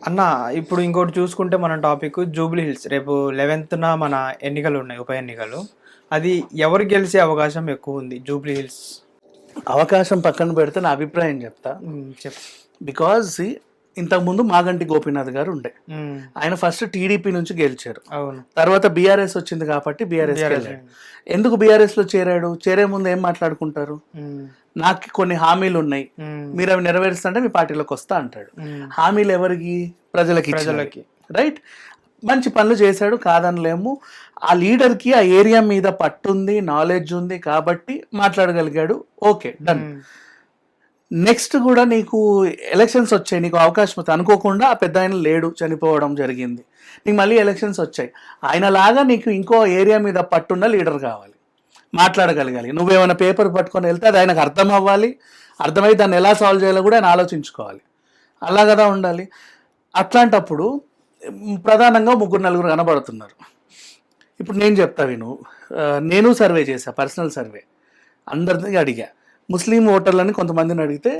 అన్న ఇప్పుడు ఇంకోటి చూసుకుంటే మన టాపిక్ జూబ్లీ హిల్స్ రేపు 11th మన ఎన్నికలు ఉన్నాయి, ఉప ఎన్నికలు. అది ఎవరు గెలిచే అవకాశం ఎక్కువ ఉంది జూబ్లీ హిల్స్? అవకాశం పక్కన పెడితే నా అభిప్రాయం చెప్తా. చెప్. బికాజ్ ఇంతకుముందు మాగంటి గోపీనాథ్ గారు ఉండే, ఆయన ఫస్ట్ టీడీపీ నుంచి గెలిచారు. అవును. తర్వాత బీఆర్ఎస్ వచ్చింది కాబట్టి బీఆర్ఎస్ ఎందుకు బీఆర్ఎస్ లో చేరాడు? చేరే ముందు ఏం మాట్లాడుకుంటారు? నాకు కొన్ని హామీలు ఉన్నాయి, మీరు అవి నెరవేరుస్తుంటే మీ పార్టీలోకి వస్తా అంటాడు. హామీలు ఎవరికి? ప్రజలకి. రైట్, మంచి పనులు చేశాడు, కాదనలేము. ఆ లీడర్కి ఆ ఏరియా మీద పట్టుంది, నాలెడ్జ్ ఉంది కాబట్టి మాట్లాడగలిగాడు. Okay, done. నెక్స్ట్ కూడా నీకు ఎలక్షన్స్ వచ్చాయి, నీకు అవకాశం వస్తుంది. అనుకోకుండా ఆ పెద్ద ఆయన లేడు, చనిపోవడం జరిగింది. నీకు మళ్ళీ ఎలక్షన్స్ వచ్చాయి. ఆయనలాగా నీకు ఇంకో ఏరియా మీద పట్టున్న లీడర్ కావాలి, మాట్లాడగలగాలి. నువ్వేమైనా పేపర్ పట్టుకొని వెళ్తే అది ఆయనకు అర్థం అవ్వాలి, అర్థమై దాన్ని ఎలా సాల్వ్ చేయాలో కూడా ఆయన ఆలోచించుకోవాలి. అలా కదా ఉండాలి. అట్లాంటప్పుడు ప్రధానంగా 3-4 కనబడుతున్నారు. ఇప్పుడు నేను చెప్తా విను. నేను సర్వే చేశా, పర్సనల్ సర్వే, అందరినీ అడిగా. ముస్లిం ఓటర్లని కొంతమందిని అడిగితే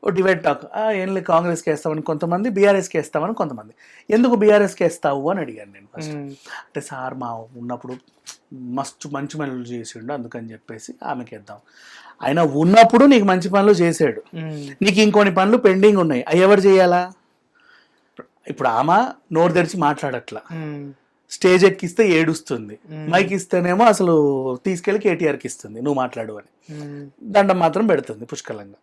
ఓ డివైడ్ టాక్, ఏం లేదు కాంగ్రెస్కి వేస్తామని కొంతమంది, బీఆర్ఎస్కి వేస్తామని కొంతమంది. ఎందుకు బీఆర్ఎస్కి వేస్తావు అని అడిగాను నేను ఫస్ట్. అంటే సార్ మా ఉన్నప్పుడు మంచి పనులు చేసిండు అందుకని చెప్పేసి ఆమెకి వేద్దాం. ఆయన ఉన్నప్పుడు నీకు మంచి పనులు చేసాడు, నీకు ఇంకొన్ని పనులు పెండింగ్ ఉన్నాయి, అవి ఎవరు చేయాలా? ఇప్పుడు ఆమె నోరు తెరిచి మాట్లాడట్లా, స్టేజ్ ఎక్కిస్తే ఏడుస్తుంది, మైక్ ఇస్తేనేమో అసలు తీసుకెళ్ళి కేటీఆర్కి ఇస్తుంది నువ్వు మాట్లాడు అని, దండం మాత్రం పెడుతుంది పుష్కలంగా.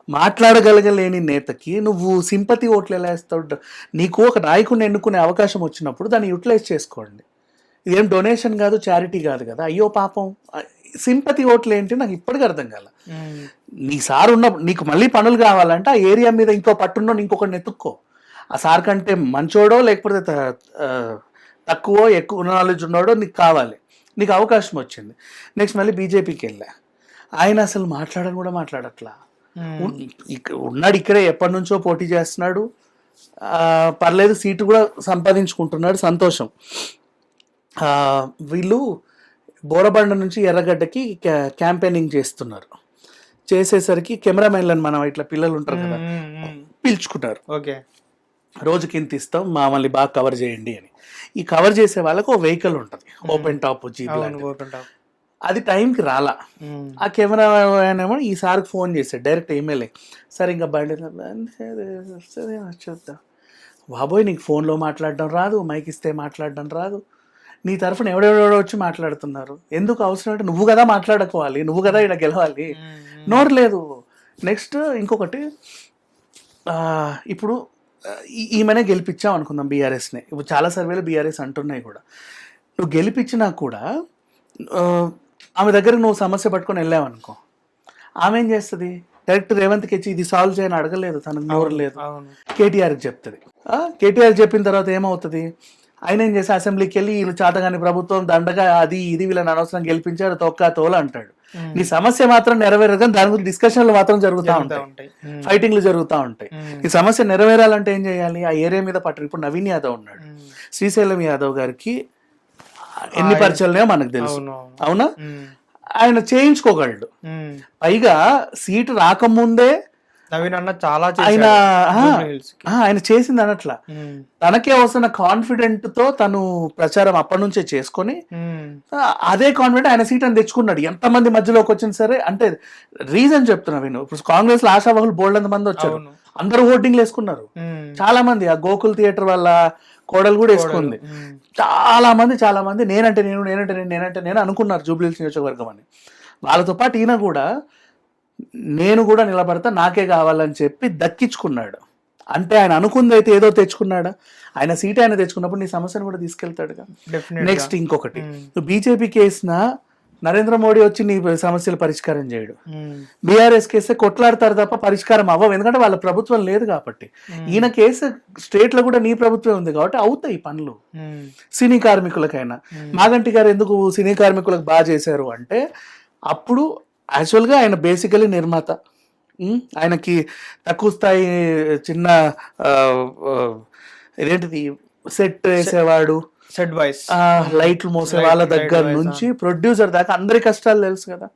మాట్లాడగలగలేని నేతకి నువ్వు సింపతి ఓట్లు ఎలా వేస్తావు? నీకు ఒక నాయకుడిని ఎన్నుకునే అవకాశం వచ్చినప్పుడు దాన్ని యూటిలైజ్ చేసుకోండి. ఇదేం డొనేషన్ కాదు, చారిటీ కాదు కదా. అయ్యో పాపం, సింపతి ఓట్లు ఏంటి నాకు ఇప్పటికీ అర్థం కాల. నీ సార్ ఉన్నప్పుడు నీకు మళ్ళీ పనులు కావాలంటే ఆ ఏరియా మీద ఇంకో పట్టున్నో ఇంకొకటి ఎత్తుక్కో. ఆ సార్ కంటే మంచోడో లేకపోతే తక్కువ ఎక్కువ నాలెడ్జ్ ఉన్నాడో నీకు కావాలి, నీకు అవకాశం వచ్చింది. నెక్స్ట్ మళ్ళీ బీజేపీకి వెళ్ళా, ఆయన అసలు మాట్లాడని కూడా మాట్లాడట్లా. ఉన్నాడు ఇక్కడే, ఎప్పటి నుంచో పోటీ చేస్తున్నాడు, పర్లేదు, సీటు కూడా సంపాదించుకుంటున్నాడు, సంతోషం. వీళ్ళు బోరబండ నుంచి ఎర్రగడ్డకి క్యాంపెయినింగ్ చేస్తున్నారు. చేసేసరికి కెమెరామెన్లను, మనం ఇట్లా పిల్లలు ఉంటారు కదా, పిలుచుకున్నారు. ఓకే, రోజుకి ఇంత ఇస్తాం, మమ్మల్ని బాగా కవర్ చేయండి అని. ఈ కవర్ చేసే వాళ్ళకు ఓ వెహికల్ ఉంటుంది, ఓపెన్ టాప్ జీప్, అది టైంకి రాలా. ఆ కెమెరా ఏమో ఈ సార్కి ఫోన్ చేశాడు, డైరెక్ట్ ఎమ్మెల్యే. సరే ఇంకా బండి చూద్దాం. బాబోయ్, నీకు ఫోన్లో మాట్లాడడం రాదు, మైక్ ఇస్తే మాట్లాడడం రాదు, నీ తరఫున ఎవడెవడో వచ్చి మాట్లాడుతున్నారు, ఎందుకు అవసరం అంటే నువ్వు కదా మాట్లాడుకోవాలి, నువ్వు కదా ఇక్కడ గెలవాలి, నోరు లేదు. నెక్స్ట్ ఇంకొకటి, ఇప్పుడు ఈమెనే గెలిపించావు అనుకుందాం బీఆర్ఎస్నే, ఇప్పుడు చాలా సర్వేలు బీఆర్ఎస్ అంటున్నాయి కూడా. నువ్వు గెలిపించినా కూడా ఆమె దగ్గర నువ్వు సమస్య పట్టుకొని వెళ్ళావనుకో, ఆమె ఏం చేస్తుంది? డైరెక్ట్ రేవంత్కి ఇచ్చి ఇది సాల్వ్ చేయని అడగలేదు, తనకు నోరు లేదు, కేటీఆర్కి చెప్తుంది. కేటీఆర్ చెప్పిన తర్వాత ఏమవుతుంది? ఆయన ఏం చేసి అసెంబ్లీకి వెళ్ళి వీళ్ళు చాతగాని ప్రభుత్వం దండగా అది ఇది వీళ్ళని అనవసరం గెలిపించారు తోల అంటాడు. నీ సమస్య మాత్రం నెరవేరదు, కానీ దాని గురించి డిస్కషన్లు మాత్రం జరుగుతూ ఉంటాయి, ఫైటింగ్లు జరుగుతూ ఉంటాయి. ఈ సమస్య నెరవేరాలంటే ఏం చేయాలి? ఆ ఏరియా మీద పట్టు. ఇప్పుడు నవీన్ యాదవ్ ఉన్నాడు, శ్రీశైలం యాదవ్ గారికి ఎన్ని పరిచయాలనే మనకు తెలుసు, అవునా? ఆయన చేయించుకోగలడు. పైగా సీటు రాకముందే ఆయన చేసింది అనట్లా, తనకే వస్తున్న కాన్ఫిడెంట్ తో తను ప్రచారం అప్పటి నుంచే చేసుకొని అదే కాన్ఫిడెంట్ ఆయన సీట్ అని తెచ్చుకున్నాడు. ఎంతమంది మధ్యలోకి వచ్చింది సరే. అంటే రీజన్ చెప్తున్నా విను. ఇప్పుడు కాంగ్రెస్ లో ఆశావహులు బోల్డ్ మంది వచ్చారు, అందరూ ఓటింగ్లు వేసుకున్నారు. చాలా మంది ఆ గోకుల్ థియేటర్ వాళ్ళ కోడలు కూడా వేసుకుంది. చాలా మంది నేనంటే నేను అనుకున్నారు జూబ్లీహిల్స్ నియోజకవర్గం అని. వాళ్ళతో పాటు ఈయన కూడా నేను కూడా నిలబడతా, నాకే కావాలని చెప్పి దక్కించుకున్నాడు. అంటే ఆయన అనుకుంది అయితే ఏదో తెచ్చుకున్నాడా? ఆయన సీట్ ఆయన తెచ్చుకున్నప్పుడు నీ సమస్యను కూడా తీసుకెళ్తాడుగా. నెక్స్ట్ ఇంకొకటి, నువ్వు బీజేపీకి వేసిన నరేంద్ర మోడీ వచ్చి నీ సమస్యలు పరిష్కారం చేయడు, బీఆర్ఎస్ కేస్తే కొట్లాడతారు తప్ప పరిష్కారం అవ్వవు, ఎందుకంటే వాళ్ళ ప్రభుత్వం లేదు కాబట్టి. ఈయన కేసు స్టేట్ లో కూడా నీ ప్రభుత్వం ఉంది కాబట్టి అవుతాయి పనులు. సినీ కార్మికులకైనా మాగంటి గారు ఎందుకు సినీ కార్మికులకు బాగా చేశారు అంటే, అప్పుడు యాక్చువల్గా ఆయన బేసికలీ నిర్మాత, ఆయనకి తక్కువ స్థాయి చిన్న ఇదేంటిది సెట్ వేసేవాడు, సెట్ బాయ్స్ లైట్లు మోసే వాళ్ళ దగ్గర నుంచి ప్రొడ్యూసర్ దాకా అందరి కష్టాలు తెలుసు కదా,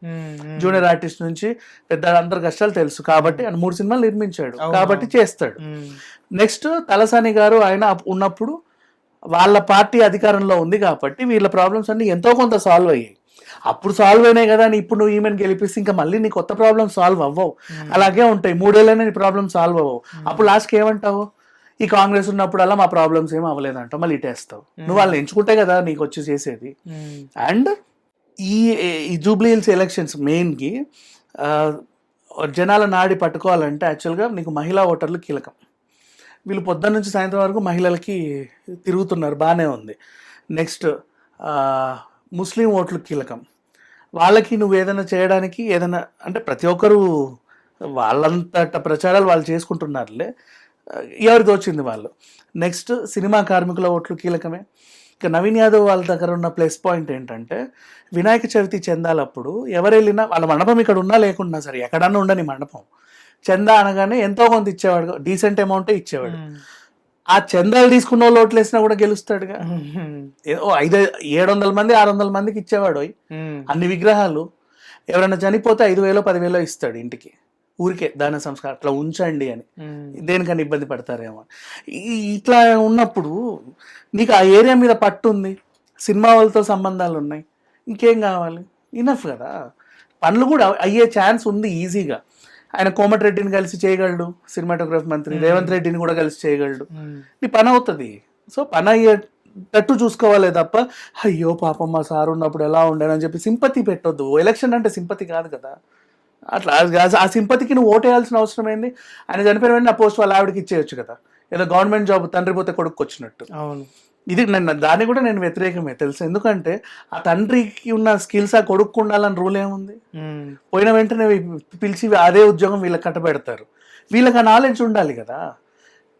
జూనియర్ ఆర్టిస్ట్ నుంచి పెద్ద అందరి కష్టాలు తెలుసు కాబట్టి ఆయన 3 సినిమాలు నిర్మించాడు కాబట్టి చేస్తాడు. నెక్స్ట్ తలసాని గారు ఆయన ఉన్నప్పుడు వాళ్ళ పార్టీ అధికారంలో ఉంది కాబట్టి వీళ్ళ ప్రాబ్లమ్స్ అన్ని ఎంతో కొంత సాల్వ్ అయ్యాయి. అప్పుడు సాల్వ్ అయినాయి కదా అని ఇప్పుడు నువ్వు ఈమెను గెలిపిస్తే ఇంకా మళ్ళీ నీ కొత్త ప్రాబ్లమ్ సాల్వ్ అవ్వవు, అలాగే ఉంటాయి. 3 ఏళ్ళైనా నీ ప్రాబ్లమ్ సాల్వ్ అవ్వవు. అప్పుడు లాస్ట్కి ఏమంటావు, ఈ కాంగ్రెస్ ఉన్నప్పుడు అలా మా ప్రాబ్లమ్స్ ఏం అవ్వలేదంటావు, మళ్ళీ ఇటేస్తావు. నువ్వు వాళ్ళని ఎంచుకుంటే కదా నీకు వచ్చి చేసేది. అండ్ ఈ జూబ్లీ హిల్స్ ఎలక్షన్స్ మెయిన్కి జనాల నాడి పట్టుకోవాలంటే యాక్చువల్గా నీకు మహిళా ఓటర్లు కీలకం. వీళ్ళు పొద్దున్న నుంచి సాయంత్రం వరకు మహిళలకి తిరుగుతున్నారు, బాగానే ఉంది. నెక్స్ట్ ముస్లిం ఓట్లు కీలకం. వాళ్ళకి నువ్వు ఏదైనా చేయడానికి ఏదైనా అంటే ప్రతి ఒక్కరు వాళ్ళంతట ప్రచారాలు వాళ్ళు చేసుకుంటున్నారులే, ఎవరికి వచ్చింది వాళ్ళు. నెక్స్ట్ సినిమా కార్మికుల ఓట్లు కీలకమే. ఇక నవీన్ యాదవ్ వాళ్ళ దగ్గర ఉన్న ప్లస్ పాయింట్ ఏంటంటే వినాయక చవితి చందాలప్పుడు ఎవరు వెళ్ళినా వాళ్ళ మండపం ఇక్కడ ఉన్నా లేకున్నా సరే ఎక్కడన్నా ఉండని మండపం చందా అనగానే ఎంతో కొంత ఇచ్చేవాడు, డీసెంట్ అమౌంటే ఇచ్చేవాడు. ఆ చందాలు తీసుకున్న వాళ్ళు ఓట్లు వేసినా కూడా గెలుస్తాడుగా. 700 మంది 600 మందికి ఇచ్చేవాడు అన్ని విగ్రహాలు. ఎవరైనా చనిపోతే 5,000 10,000 ఇస్తాడు ఇంటికి, ఊరికే దాన సంస్కారం అట్లా ఉంచండి అని. దేనికన్నా ఇబ్బంది పడతారేమో. ఇట్లా ఉన్నప్పుడు నీకు ఆ ఏరియా మీద పట్టు ఉంది, సినిమా వాళ్ళతో సంబంధాలు ఉన్నాయి, ఇంకేం కావాలి, ఇనఫ్ కదా. పనులు కూడా అయ్యే ఛాన్స్ ఉంది ఈజీగా. ఆయన కోమటిరెడ్డిని కలిసి చేయగలడు, సినిమాటోగ్రఫీ మంత్రి రేవంత్ రెడ్డిని కూడా కలిసి చేయగలడు, నీ పని అవుతుంది. సో పని అయ్యేటట్టు చూసుకోవాలి తప్ప అయ్యో పాపం మా సార్ ఉన్నప్పుడు ఎలా ఉండేనని చెప్పి సింపతి పెట్టొద్దు. ఎలక్షన్ అంటే సింపతి కాదు కదా. అట్లా ఆ సింపతికి నువ్వు ఓటేయాల్సిన అవసరం ఏంది? ఆయన చనిపోయిన వెంటనే ఆ పోస్ట్ వాళ్ళ ఆవిడకి ఇచ్చేయచ్చు కదా, ఏదో గవర్నమెంట్ జాబ్ తండ్రి పోతే కొడుకు వచ్చినట్టు. అవును, ఇది దాన్ని కూడా నేను వ్యతిరేకమే తెలుసు. ఎందుకంటే ఆ తండ్రికి ఉన్న స్కిల్స్ ఆ కొడుకు ఉండాలని రూల్ ఏముంది? పోయిన వెంటనే పిలిచి అదే ఉద్యోగం వీళ్ళకి కట్టబెడతారు. వీళ్ళకి ఆ నాలెడ్జ్ ఉండాలి కదా.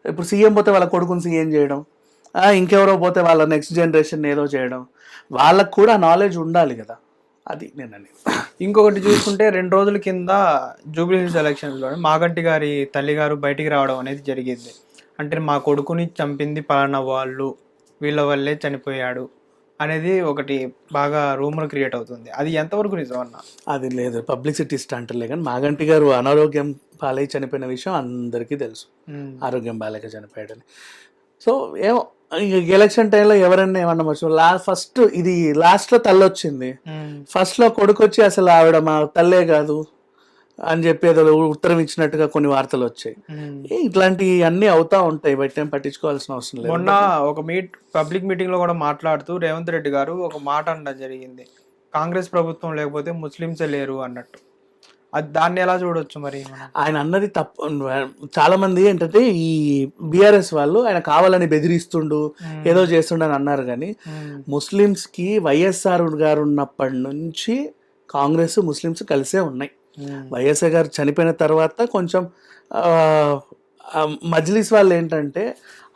ఇప్పుడు సీఎం పోతే వాళ్ళ కొడుకుని సీఎం చేయడం, ఇంకెవరో పోతే వాళ్ళ నెక్స్ట్ జనరేషన్ ఏదో చేయడం, వాళ్ళకు కూడా నాలెడ్జ్ ఉండాలి కదా. అది నేను అనేది. ఇంకొకటి చూసుకుంటే 2 రోజుల కింద జూబ్లీ హిల్స్ ఎలక్షన్స్లో మాగంటి గారి తల్లి గారు బయటికి రావడం అనేది జరిగింది. అంటే మా కొడుకుని చంపింది పలానా వాళ్ళు, వీళ్ళ వల్లే చనిపోయాడు అనేది ఒకటి బాగా రూమర్ క్రియేట్ అవుతుంది. అది ఎంతవరకు నిజం అన్న? అది లేదు, పబ్లిసిటీ స్టంట్లే. కానీ మాగంటి గారు అనారోగ్యం పాలై చనిపోయిన విషయం అందరికీ తెలుసు, ఆరోగ్యం బాలేక చనిపోయాడని. సో ఏమో ఎలక్షన్ టైంలో ఎవరన్నా ఏమన్నవచ్చు. ఫస్ట్ ఇది లాస్ట్లో తల్లి వచ్చింది, ఫస్ట్లో కొడుకు వచ్చి అసలు ఆవిడ మా తల్లే కాదు అని చెప్పి ఏదో ఉత్తరం ఇచ్చినట్టుగా కొన్ని వార్తలు వచ్చాయి. ఇట్లాంటివి అన్ని అవుతా ఉంటాయి, బయట ఏం పట్టించుకోవాల్సిన అవసరం లేదు. మొన్న ఒక పబ్లిక్ మీటింగ్ లో కూడా మాట్లాడుతూ రేవంత్ రెడ్డి గారు ఒక మాట అనడం జరిగింది, కాంగ్రెస్ ప్రభుత్వం లేకపోతే ముస్లింసే లేరు అన్నట్టు. అది దాన్ని ఎలా చూడొచ్చు మరి? ఆయన అన్నది తప్పు. చాలా మంది ఏంటంటే ఈ బీఆర్ఎస్ వాళ్ళు ఆయన కావాలని బెదిరిస్తుండు ఏదో చేస్తుండు అని అన్నారు. కానీ ముస్లిమ్స్ కి వైఎస్ఆర్ గారు ఉన్నప్పటి నుంచి కాంగ్రెస్ ముస్లిమ్స్ కలిసే ఉన్నాయి. వైఎస్ఆర్ గారు చనిపోయిన తర్వాత కొంచెం మజ్లిస్ వాళ్ళు ఏంటంటే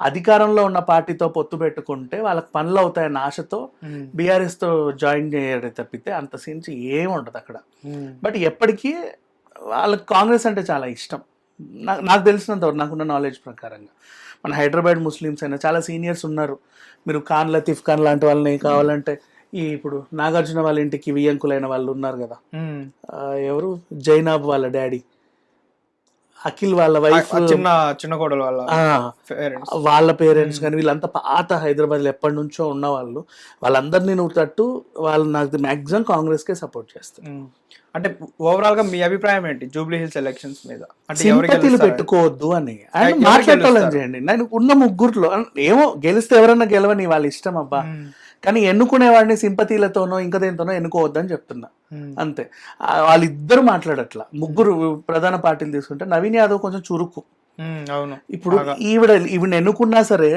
అధికారంలో ఉన్న పార్టీతో పొత్తు పెట్టుకుంటే వాళ్ళకి పనులు అవుతాయన్న ఆశతో బీఆర్ఎస్తో జాయిన్ చేయడం తప్పితే అంత సీన్స్ ఏమి ఉండదు అక్కడ. బట్ ఎప్పటికీ వాళ్ళకి కాంగ్రెస్ అంటే చాలా ఇష్టం. నాకు తెలిసినంత నాకున్న నాలెడ్జ్ ప్రకారంగా మన హైదరాబాద్ ముస్లిమ్స్ అయినా చాలా సీనియర్స్ ఉన్నారు. మీరు ఖాన్ లతీఫ్ ఖాన్ లాంటి వాళ్ళని కావాలంటే ఇప్పుడు నాగార్జున వాళ్ళ ఇంటికి వియ్యంకులైన వాళ్ళు ఉన్నారు కదా, ఎవరు జైనాబ్ వాళ్ళ డాడీ, అఖిల్ వాళ్ళ వైఫ్, చిన్న కోడలు వాళ్ళ పేరెంట్స్ కానీ వీళ్ళంతా పాత హైదరాబాద్లో ఎప్పటి నుంచో ఉన్న వాళ్ళు. వాళ్ళందరినీ నువ్వు తట్టు వాళ్ళు నాకు మ్యాక్సిమం కాంగ్రెస్కే సపోర్ట్ చేస్తారు. అంటే ఓవరాల్ గా మీ అభిప్రాయం ఏంటి జూబ్లీ హిల్స్ ఎలక్షన్స్ మీద? సింపతిలు పెట్టుకోవద్దు అని మాట్లాడాలని చేయండి. నేను ఉన్న ముగ్గురులో ఏమో గెలిస్తే ఎవరన్నా గెలవని వాళ్ళ ఇష్టం అబ్బా, కానీ ఎన్నుకునేవాడిని సింపతీలతోనో ఇంకా దేనితోనో ఎన్నుకోవద్దని చెప్తున్నా అంతే. వాళ్ళిద్దరు మాట్లాడట్లా. ముగ్గురు ప్రధాన పార్టీలు తీసుకుంటే నవీన్ యాదవ్ కొంచెం చురుకు. ఇప్పుడు ఈవిడ ఎన్నుకున్నా సరే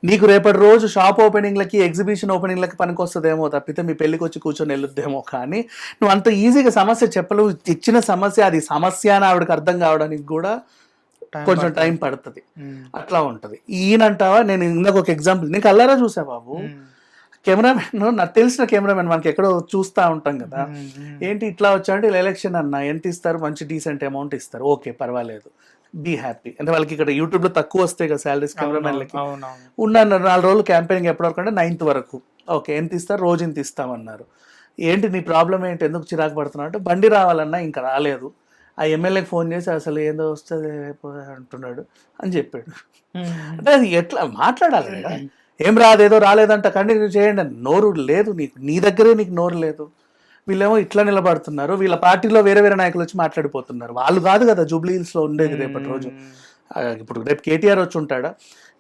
నీకు రేపటి రోజు షాప్ ఓపెనింగ్లకి ఎగ్జిబిషన్ ఓపెనింగ్లకి పనికి వస్తుందేమో తప్పితే మీ పెళ్లికి వచ్చి కూర్చొని వెళ్ళొద్దేమో. కానీ నువ్వు అంత ఈజీగా సమస్య చెప్పలేవు. ఇచ్చిన సమస్య అది సమస్య అని ఆవిడకి అర్థం కావడానికి కూడా కొంచెం టైం పడుతుంది. అట్లా ఉంటది. ఈయనంటావా, నేను ఇందాక ఒక ఎగ్జాంపుల్ నీకు అల్లారా చూసా బాబు, కెమెరామెన్ నాకు తెలిసిన కెమెరామెన్ మనకి ఎక్కడో చూస్తూ ఉంటాం కదా, ఏంటి ఇట్లా వచ్చా అంటే ఇలా ఎలక్షన్ అన్న ఎంత ఇస్తారు, మంచి డీసెంట్ అమౌంట్ ఇస్తారు, ఓకే పర్వాలేదు. Be happy. అంటే వాళ్ళకి ఇక్కడ యూట్యూబ్ లో తక్కువ వస్తాయి కదా సాలరీస్ కెమెరామెన్లకి. అవునవును. ఉన్నాను 4 రోజులు క్యాంపెయినింగ్ ఎప్పటి వరకు అంటే 9th వరకు. ఓకే, ఎంత ఇస్తారు? రోజు ఇంత ఇస్తామన్నారు. ఏంటి నీ ప్రాబ్లం ఏంటి, ఎందుకు చిరాకు పడుతున్నావు అంటే, బండి రావాలన్నా ఇంకా రాలేదు, ఆ ఎమ్మెల్యేకి ఫోన్ చేసి అసలు ఏందో వస్తుంది అంటున్నాడు అని చెప్పాడు. అంటే అది ఎట్లా మాట్లాడాలి కదా, ఏం రాదేదో రాలేదంట కంటిన్యూ చేయండి అని. నోరు లేదు నీకు, నీ దగ్గరే నీకు నోరు లేదు. వీళ్ళేమో ఇట్లా నిలబడుతున్నారు, వీళ్ళ పార్టీలో వేరే వేరే నాయకులు వచ్చి మాట్లాడిపోతున్నారు. వాళ్ళు కాదు కదా జూబ్లీ హిల్స్లో ఉండేది రేపటి రోజు. ఇప్పుడు రేపు కేటీఆర్ వచ్చి ఉంటాడా,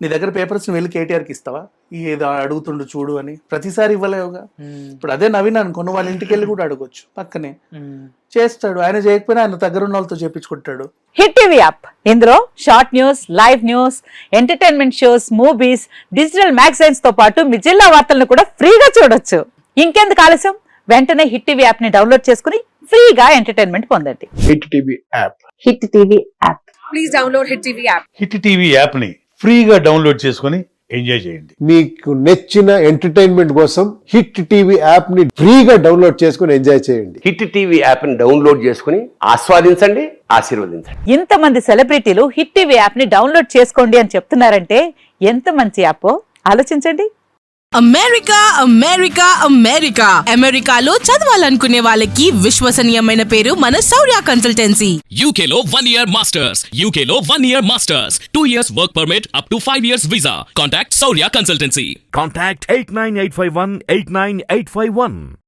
నీ దగ్గర పేపర్స్ వెళ్ళి కేటీఆర్కి ఇస్తావా, ఏదో అడుగుతుండు చూడు అని? ప్రతిసారి ఇవ్వలేవుగా. ఇప్పుడు అదే నవీన్ అనుకున్న వాళ్ళ ఇంటికి వెళ్ళి కూడా అడగొచ్చు, పక్కనే చేస్తాడు. ఆయన చేయకపోయినా ఆయన దగ్గర ఉన్న వాళ్ళతో చేపించుకుంటాడు. హిట్ టీవీ యాప్, ఇందులో short news, live news, entertainment shows, movies, digital magazines తో పాటు మీ జిల్లా వార్తలను కూడా ఫ్రీగా చూడొచ్చు. ఇంకెందుకు ఆలస్యం, వెంటనే హిట్ టీవీ యాప్ ని డౌన్లోడ్ చేసుకుని ఫ్రీగా ఎంటర్టైన్మెంట్ పొందండి. Hit TV app. Hit TV app, please download hit TV app. Hit TV యాప్ని ఫ్రీగా డౌన్లోడ్ చేసుకొని ఎంజాయ్ చేయండి. మీకు నచ్చిన ఎంటర్టైన్మెంట్ కోసం హిట్ టీవీ యాప్ ని ఫ్రీగా డౌన్లోడ్ చేసుకొని ఎంజాయ్ చేయండి. హిట్ టీవీ యాప్ ని డౌన్లోడ్ చేసుకుని ఆస్వాదించండి, ఆశీర్వదించండి. ఇంతమంది సెలబ్రిటీలు హిట్ టీవీ యాప్ ని డౌన్లోడ్ చేసుకోండి అని చెప్తున్నారంటే ఎంత మంచి యాప్ ఆలోచించండి. అమెరికా అమెరికా అమెరికా అమెరికాలో చదవాలనుకునే వాళ్ళకి విశ్వసనీయమైన పేరు మన శౌర్య కన్సల్టెన్సీ. UK లో 1 year masters, UK లో 1 year masters, 2 years work permit up to 5 years visa. Contact Saurya Consultancy. Contact 89851 89851.